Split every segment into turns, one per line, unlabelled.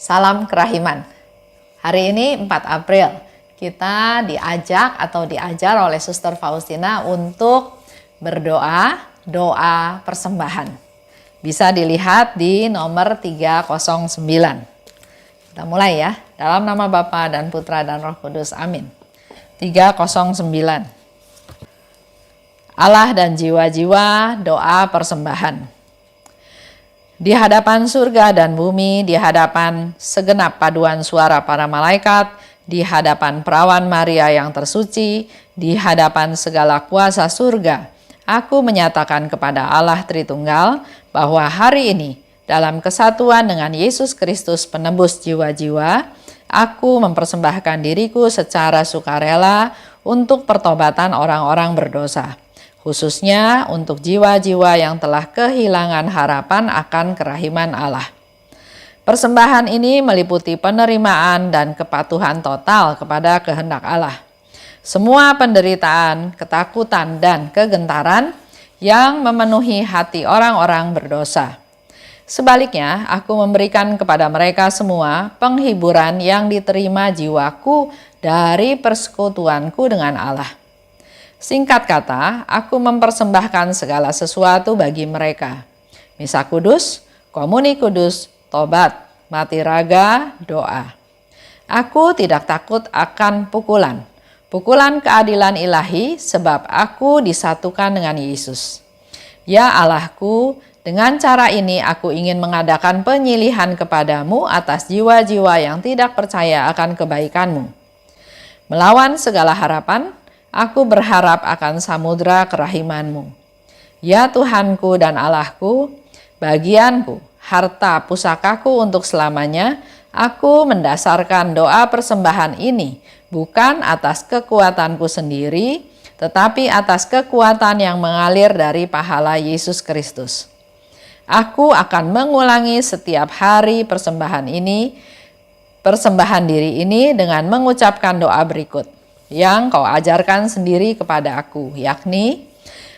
Salam kerahiman. Hari ini 4 April, kita diajar oleh Suster Faustina untuk berdoa, doa persembahan. Bisa dilihat di nomor 309. Kita mulai ya, dalam nama Bapa dan Putra dan Roh Kudus, amin. 309. Allah dan jiwa-jiwa, doa persembahan. Di hadapan surga dan bumi, di hadapan segenap paduan suara para malaikat, di hadapan perawan Maria yang tersuci, di hadapan segala kuasa surga, aku menyatakan kepada Allah Tritunggal bahwa hari ini, dalam kesatuan dengan Yesus Kristus penebus jiwa-jiwa, aku mempersembahkan diriku secara sukarela untuk pertobatan orang-orang berdosa, khususnya untuk jiwa-jiwa yang telah kehilangan harapan akan kerahiman Allah. Persembahan ini meliputi penerimaan dan kepatuhan total kepada kehendak Allah. Semua penderitaan, ketakutan, dan kegentaran yang memenuhi hati orang-orang berdosa. Sebaliknya, aku memberikan kepada mereka semua penghiburan yang diterima jiwaku dari persekutuanku dengan Allah. Singkat kata, aku mempersembahkan segala sesuatu bagi mereka. Misa kudus, komuni kudus, tobat, mati raga, doa. Aku tidak takut akan pukulan keadilan ilahi, sebab aku disatukan dengan Yesus. Ya Allahku, dengan cara ini aku ingin mengadakan penyilihan kepadamu atas jiwa-jiwa yang tidak percaya akan kebaikanmu. Melawan segala harapan, aku berharap akan samudra kerahimanmu. Ya Tuhanku dan Allahku, bagianku, harta pusakaku untuk selamanya, aku mendasarkan doa persembahan ini bukan atas kekuatanku sendiri, tetapi atas kekuatan yang mengalir dari pahala Yesus Kristus. Aku akan mengulangi setiap hari persembahan diri ini dengan mengucapkan doa berikut yang kau ajarkan sendiri kepada aku, yakni,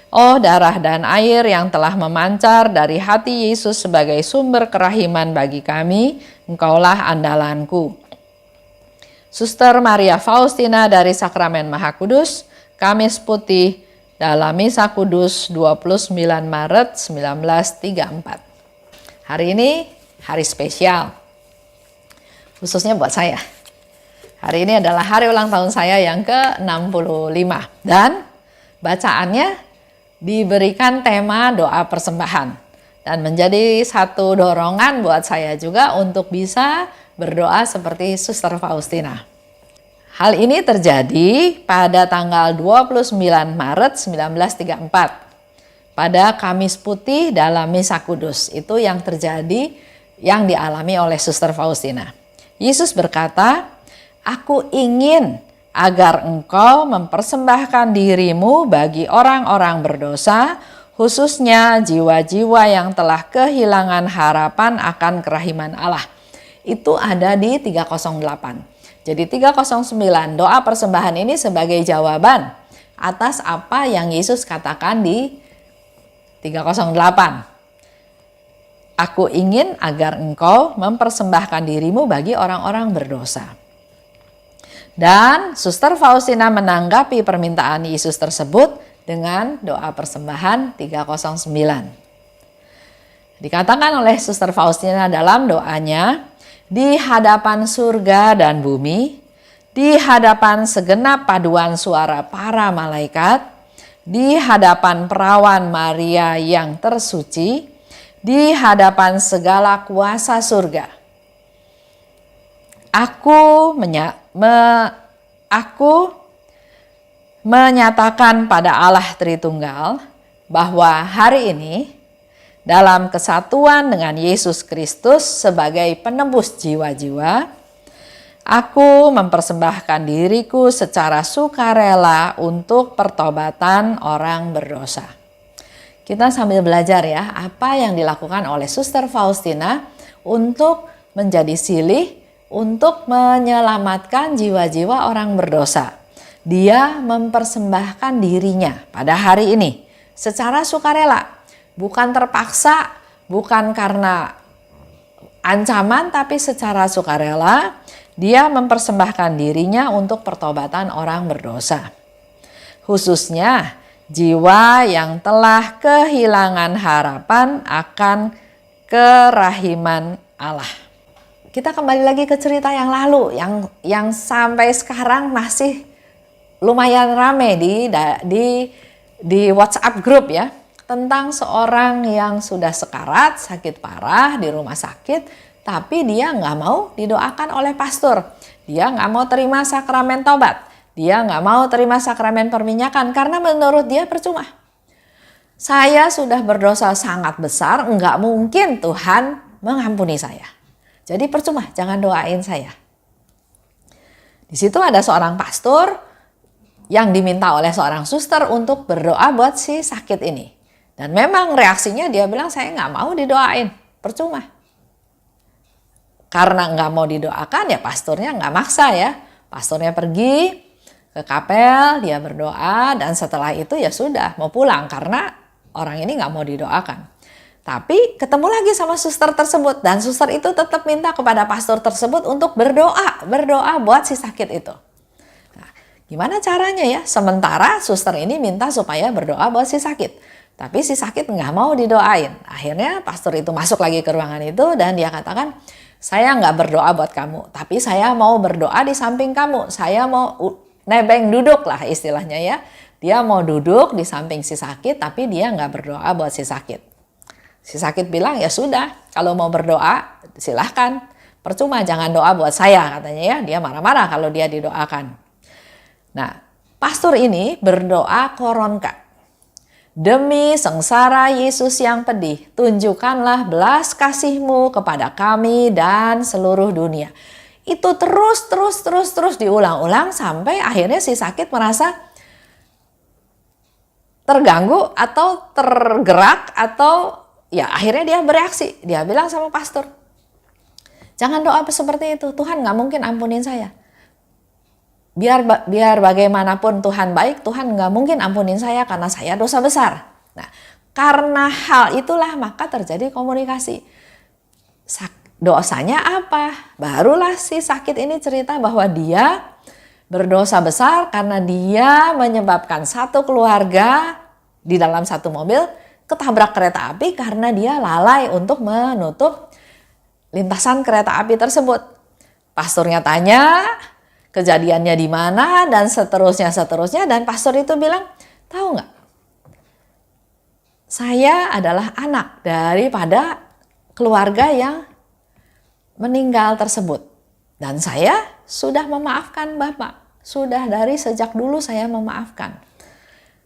oh darah dan air yang telah memancar dari hati Yesus sebagai sumber kerahiman bagi kami, engkaulah andalanku. Suster Maria Faustina dari Sakramen Maha Kudus, Kamis Putih, dalam Misa Kudus 29 Maret 1934. Hari ini hari spesial, khususnya buat saya. Hari ini adalah hari ulang tahun saya yang ke-65 dan bacaannya diberikan tema doa persembahan dan menjadi satu dorongan buat saya juga untuk bisa berdoa seperti Suster Faustina. Hal ini terjadi pada tanggal 29 Maret 1934 pada Kamis Putih dalam Misa Kudus. Itu yang terjadi, yang dialami oleh Suster Faustina. Yesus berkata, aku ingin agar engkau mempersembahkan dirimu bagi orang-orang berdosa, khususnya jiwa-jiwa yang telah kehilangan harapan akan kerahiman Allah. Itu ada di 308. Jadi 309 doa persembahan ini sebagai jawaban atas apa yang Yesus katakan di 308. Aku ingin agar engkau mempersembahkan dirimu bagi orang-orang berdosa. Dan Suster Faustina menanggapi permintaan Yesus tersebut dengan doa persembahan 309. Dikatakan oleh Suster Faustina dalam doanya, di hadapan surga dan bumi, di hadapan segenap paduan suara para malaikat, di hadapan perawan Maria yang tersuci, di hadapan segala kuasa surga, aku menyatakan pada Allah Tritunggal bahwa hari ini dalam kesatuan dengan Yesus Kristus sebagai penebus jiwa-jiwa, aku mempersembahkan diriku secara sukarela untuk pertobatan orang berdosa. Kita sambil belajar ya, apa yang dilakukan oleh Suster Faustina untuk menjadi silih, untuk menyelamatkan jiwa-jiwa orang berdosa. Dia mempersembahkan dirinya pada hari ini secara sukarela, bukan terpaksa, bukan karena ancaman, tapi secara sukarela dia mempersembahkan dirinya untuk pertobatan orang berdosa. Khususnya jiwa yang telah kehilangan harapan akan kerahiman Allah. Kita kembali lagi ke cerita yang lalu yang sampai sekarang masih lumayan rame di WhatsApp grup ya, tentang seorang yang sudah sekarat, sakit parah di rumah sakit, tapi dia nggak mau didoakan oleh pastor. Dia nggak mau terima sakramen tobat. Dia nggak mau terima sakramen perminyakan karena menurut dia percuma. Saya sudah berdosa sangat besar, nggak mungkin Tuhan mengampuni saya. Jadi percuma, jangan doain saya. Di situ ada seorang pastor yang diminta oleh seorang suster untuk berdoa buat si sakit ini. Dan memang reaksinya dia bilang, saya nggak mau didoain, percuma. Karena nggak mau didoakan ya pastornya nggak maksa ya. Pastornya pergi ke kapel, dia berdoa, dan setelah itu ya sudah mau pulang karena orang ini nggak mau didoakan. Tapi ketemu lagi sama suster tersebut, dan suster itu tetap minta kepada pastor tersebut untuk berdoa buat si sakit itu. Nah, gimana caranya ya? Sementara suster ini minta supaya berdoa buat si sakit, tapi si sakit nggak mau didoain. Akhirnya pastor itu masuk lagi ke ruangan itu dan dia katakan, saya nggak berdoa buat kamu, tapi saya mau berdoa di samping kamu. Saya mau nebeng duduk lah istilahnya ya. Dia mau duduk di samping si sakit, tapi dia nggak berdoa buat si sakit. Si sakit bilang, ya sudah, kalau mau berdoa silahkan. Percuma, jangan doa buat saya katanya ya. Dia marah-marah kalau dia didoakan. Nah, pastor ini berdoa koronka. Demi sengsara Yesus yang pedih, tunjukkanlah belas kasih-Mu kepada kami dan seluruh dunia. Itu terus diulang-ulang sampai akhirnya si sakit merasa terganggu atau tergerak atau ya akhirnya dia bereaksi. Dia bilang sama pastor, jangan doa seperti itu, Tuhan gak mungkin ampunin saya. Biar bagaimanapun Tuhan baik, Tuhan gak mungkin ampunin saya karena saya dosa besar. Nah, karena hal itulah maka terjadi komunikasi. Dosanya apa? Barulah si sakit ini cerita bahwa dia berdosa besar karena dia menyebabkan satu keluarga di dalam satu mobil ketabrak kereta api karena dia lalai untuk menutup lintasan kereta api tersebut. Pastornya tanya kejadiannya di mana dan seterusnya dan pastor itu bilang, tahu nggak? Saya adalah anak daripada keluarga yang meninggal tersebut. Dan saya sudah memaafkan Bapak. Sudah dari sejak dulu saya memaafkan.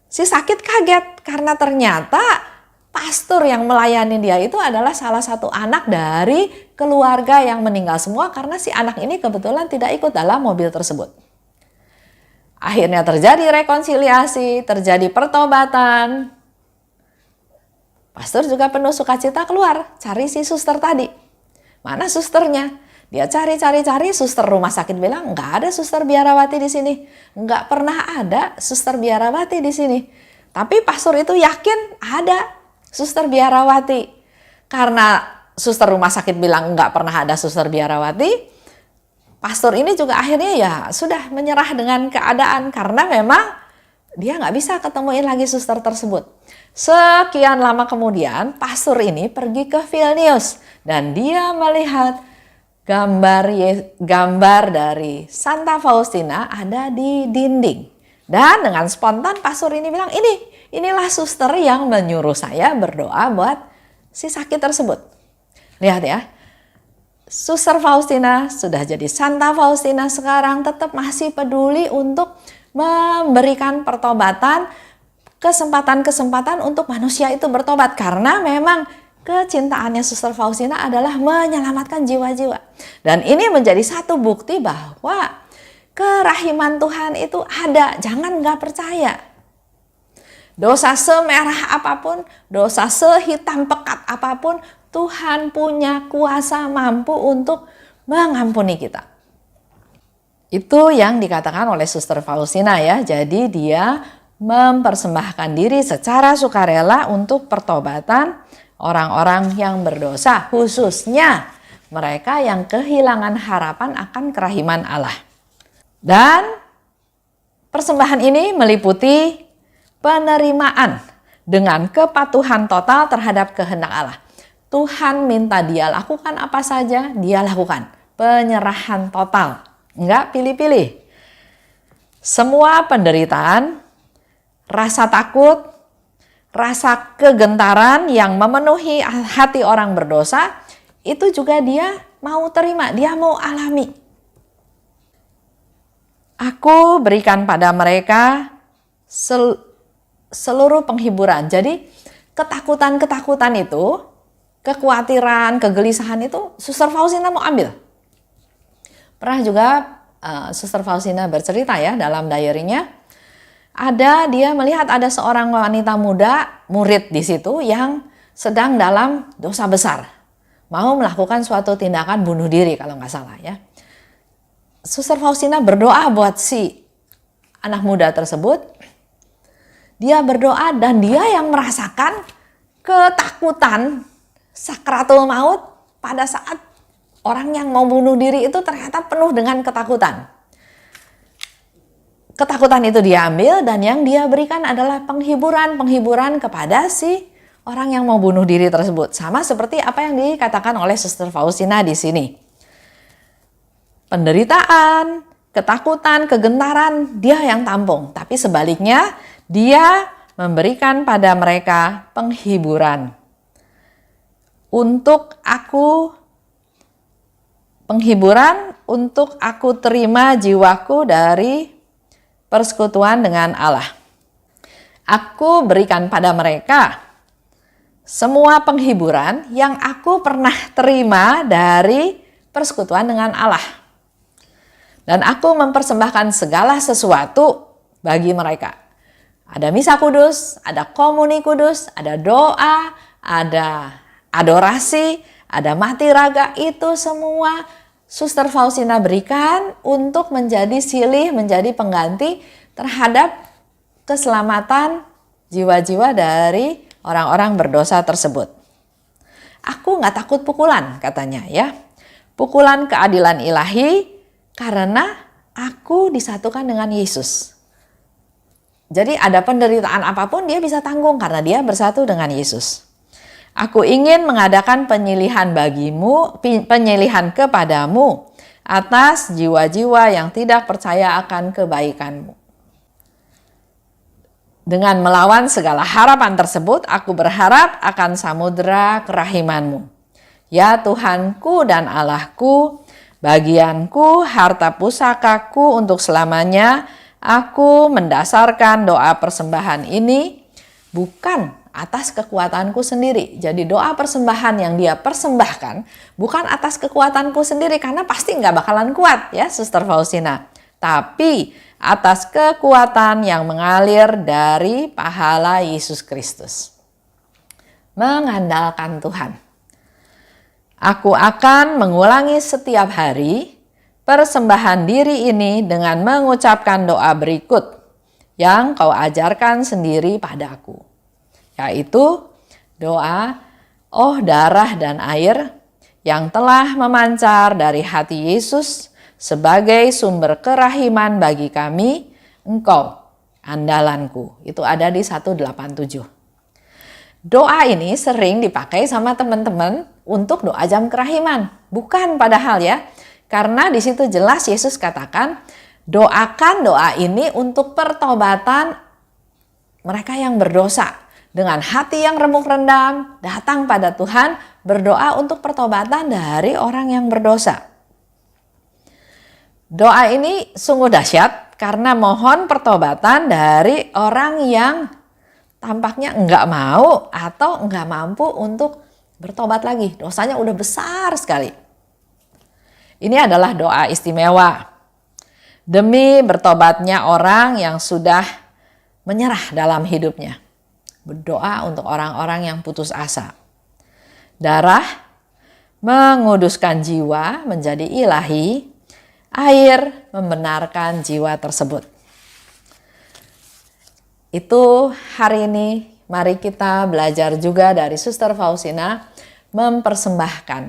Si sakit kaget karena ternyata pastor yang melayani dia itu adalah salah satu anak dari keluarga yang meninggal semua karena si anak ini kebetulan tidak ikut dalam mobil tersebut. Akhirnya terjadi rekonsiliasi, terjadi pertobatan. Pastor juga penuh sukacita keluar cari si suster tadi. Mana susternya? Dia cari, suster rumah sakit bilang nggak ada suster biarawati di sini. Nggak pernah ada suster biarawati di sini. Tapi pastor itu yakin ada suster biarawati. Karena suster rumah sakit bilang nggak pernah ada suster biarawati, pastor ini juga akhirnya ya sudah menyerah dengan keadaan karena memang dia nggak bisa ketemuin lagi suster tersebut. Sekian lama kemudian pastor ini pergi ke Vilnius dan dia melihat gambar dari Santa Faustina ada di dinding. Dan dengan spontan pastor ini bilang, inilah suster yang menyuruh saya berdoa buat si sakit tersebut. Lihat ya, Suster Faustina sudah jadi Santa Faustina sekarang tetap masih peduli untuk memberikan pertobatan, kesempatan-kesempatan untuk manusia itu bertobat. Karena memang kecintaannya Suster Faustina adalah menyelamatkan jiwa-jiwa. Dan ini menjadi satu bukti bahwa kerahiman Tuhan itu ada, jangan nggak percaya. Dosa semerah apapun, dosa sehitam pekat apapun, Tuhan punya kuasa mampu untuk mengampuni kita. Itu yang dikatakan oleh Suster Faustina ya. Jadi dia mempersembahkan diri secara sukarela untuk pertobatan orang-orang yang berdosa, khususnya mereka yang kehilangan harapan akan kerahiman Allah. Dan persembahan ini meliputi penerimaan dengan kepatuhan total terhadap kehendak Allah. Tuhan minta dia lakukan apa saja, dia lakukan. Penyerahan total, enggak pilih-pilih. Semua penderitaan, rasa takut, rasa kegentaran yang memenuhi hati orang berdosa, itu juga dia mau terima, dia mau alami. Aku berikan pada mereka seluruh penghiburan. Jadi ketakutan-ketakutan itu, kekhawatiran, kegelisahan itu Suster Faustina mau ambil. Pernah juga Suster Faustina bercerita ya dalam diary-nya, dia melihat ada seorang wanita muda, murid di situ yang sedang dalam dosa besar. Mau melakukan suatu tindakan bunuh diri kalau nggak salah ya. Suster Faustina berdoa buat si anak muda tersebut. Dia berdoa dan dia yang merasakan ketakutan sakratul maut pada saat orang yang mau bunuh diri itu ternyata penuh dengan ketakutan. Ketakutan itu dia ambil dan yang dia berikan adalah penghiburan kepada si orang yang mau bunuh diri tersebut. Sama seperti apa yang dikatakan oleh Suster Faustina di sini. Penderitaan, ketakutan, kegentaran dia yang tampung. Tapi sebaliknya dia memberikan pada mereka penghiburan. Penghiburan untuk aku terima jiwaku dari persekutuan dengan Allah. Aku berikan pada mereka semua penghiburan yang aku pernah terima dari persekutuan dengan Allah. Dan aku mempersembahkan segala sesuatu bagi mereka. Ada misa kudus, ada komuni kudus, ada doa, ada adorasi, ada mati raga, itu semua Suster Faustina berikan untuk menjadi silih, menjadi pengganti terhadap keselamatan jiwa-jiwa dari orang-orang berdosa tersebut. Aku nggak takut pukulan katanya ya. Pukulan keadilan ilahi karena aku disatukan dengan Yesus. Jadi ada penderitaan apapun dia bisa tanggung karena dia bersatu dengan Yesus. Aku ingin mengadakan penyilihan kepadamu atas jiwa-jiwa yang tidak percaya akan kebaikanmu. Dengan melawan segala harapan tersebut, aku berharap akan samudera kerahimanmu. Ya Tuhanku dan Allahku, bagianku, harta pusakaku untuk selamanya, aku mendasarkan doa persembahan ini bukan atas kekuatanku sendiri. Jadi doa persembahan yang dia persembahkan bukan atas kekuatanku sendiri karena pasti nggak bakalan kuat ya Suster Faustina. Tapi atas kekuatan yang mengalir dari pahala Yesus Kristus. Mengandalkan Tuhan. Aku akan mengulangi setiap hari persembahan diri ini dengan mengucapkan doa berikut yang kau ajarkan sendiri padaku. Yaitu doa, oh darah dan air yang telah memancar dari hati Yesus sebagai sumber kerahiman bagi kami, engkau andalanku. Itu ada di 187. Doa ini sering dipakai sama teman-teman untuk doa jam kerahiman. Bukan padahal ya, karena di situ jelas Yesus katakan, doakan doa ini untuk pertobatan mereka yang berdosa. Dengan hati yang remuk rendam, datang pada Tuhan, berdoa untuk pertobatan dari orang yang berdosa. Doa ini sungguh dahsyat karena mohon pertobatan dari orang yang tampaknya enggak mau atau enggak mampu untuk bertobat lagi. Dosanya udah besar sekali. Ini adalah doa istimewa demi bertobatnya orang yang sudah menyerah dalam hidupnya. Berdoa untuk orang-orang yang putus asa. Darah menguduskan jiwa menjadi ilahi, air membenarkan jiwa tersebut. Itu hari ini mari kita belajar juga dari Suster Faustina mempersembahkan,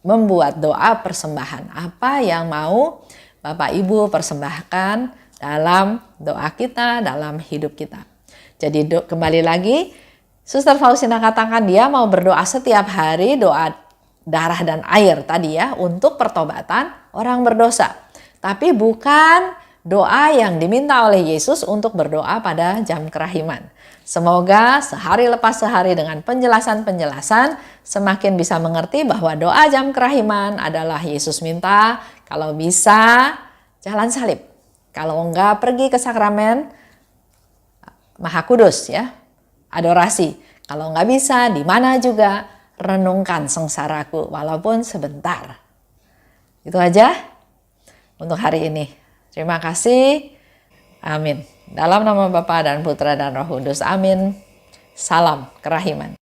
membuat doa persembahan. Apa yang mau Bapak Ibu persembahkan dalam doa kita, dalam hidup kita. Jadi kembali lagi, Suster Faustina katakan dia mau berdoa setiap hari, doa darah dan air tadi ya, untuk pertobatan orang berdosa. Tapi bukan doa yang diminta oleh Yesus untuk berdoa pada jam kerahiman. Semoga sehari lepas sehari dengan penjelasan-penjelasan semakin bisa mengerti bahwa doa jam kerahiman adalah Yesus minta kalau bisa jalan salib. Kalau enggak pergi ke sakramen Maha Kudus ya, adorasi. Kalau enggak bisa di mana juga renungkan sengsaraku walaupun sebentar. Itu aja untuk hari ini. Terima kasih. Amin. Dalam nama Bapa dan Putra dan Roh Kudus. Amin. Salam kerahiman.